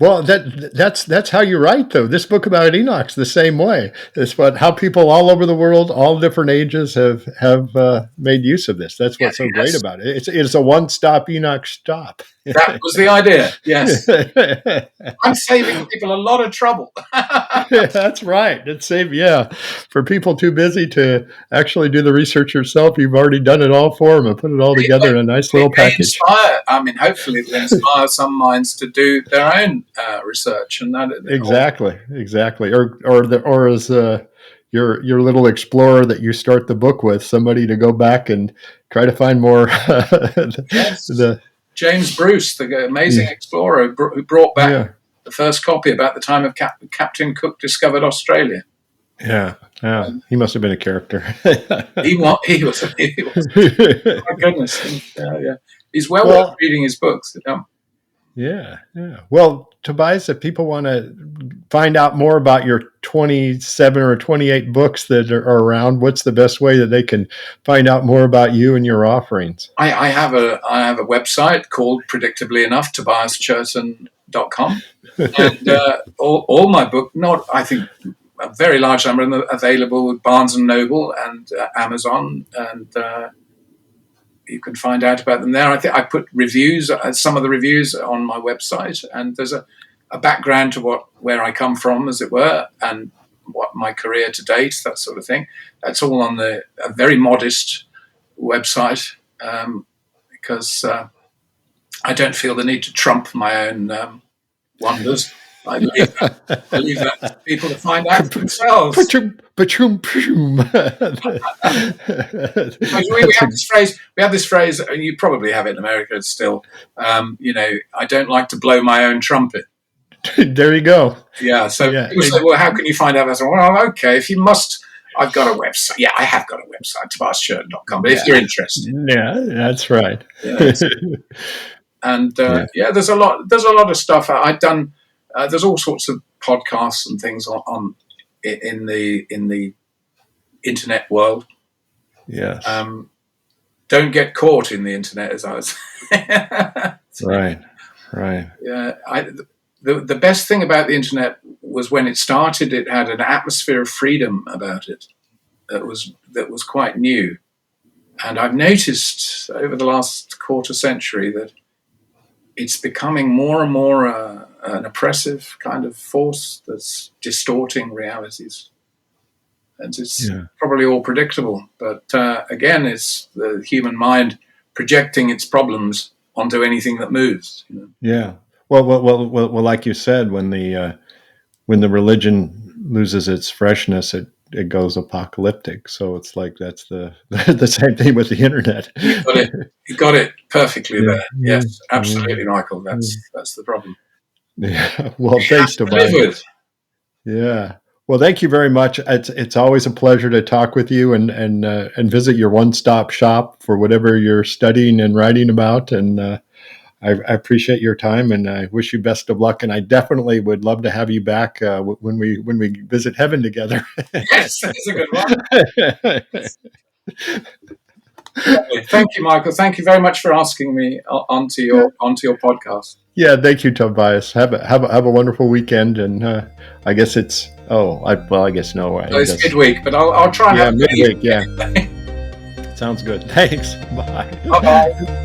Well, that's how you write, though. This book about Enoch's the same way. It's how people all over the world, all different ages, have made use of this. That's what's so great about it. It's a one-stop Enoch stop. That was the idea. Yes, I'm saving people a lot of trouble. That's right. For people too busy to actually do the research yourself, you've already done it all for them and put it all together in a nice little package. Hopefully it will inspire some minds to do their own research, and that exactly, or as your little explorer that you start the book with, somebody to go back and try to find more. James Bruce, the amazing explorer who brought back the first copy about the time of Captain Cook discovered Australia. Yeah. He must have been a character. He was. My goodness. He's well worth reading his books. Yeah. Well, Tobias, if people want to find out more about your 27 or 28 books that are around, what's the best way that they can find out more about you and your offerings? I have a website called, predictably enough, tobiaschurton.com. And all my book, I think a very large number of them are available with Barnes & Noble and Amazon, and you can find out about them there. I think I put reviews, some of the reviews on my website, and there's a background to where I come from, as it were, and what my career to date, that sort of thing. That's all on a very modest website, because I don't feel the need to trump my own wonders. I leave that to people to find out for themselves. We have this phrase, and you probably have it in America still. I don't like to blow my own trumpet. There you go. Yeah. So people say, well, how can you find out? I said, well, okay, if you must I've got a website. Yeah, I have got a website, tobiaschurton.com. But if you're interested, Yeah, that's right. And there's a lot of stuff I've done. There's all sorts of podcasts and things on in the internet world. Yes. Don't get caught in the internet, as I was. Right. Yeah. The best thing about the internet was when it started. It had an atmosphere of freedom about it that was quite new, and I've noticed over the last quarter century that it's becoming more and more an oppressive kind of force that's distorting realities. And it's probably all predictable. But again, it's the human mind projecting its problems onto anything that moves. Yeah. Well, like you said, when the religion loses its freshness, it goes apocalyptic. So it's like that's the same thing with the internet. You got it perfectly there. Yes, absolutely, Michael. That's the problem. Yeah. Well, thanks, Tobias. Yeah. Well, thank you very much. It's always a pleasure to talk with you and visit your one-stop shop for whatever you're studying and writing about. And I appreciate your time, and I wish you best of luck. And I definitely would love to have you back when we visit heaven together. Yes, that's a good one. Thank you, Michael. Thank you very much for asking me onto your podcast. Yeah, thank you, Tobias. Have a wonderful weekend, and I guess it's I guess no. It's midweek, but I'll try and have midweek. Yeah, sounds good. Thanks. Bye. Bye.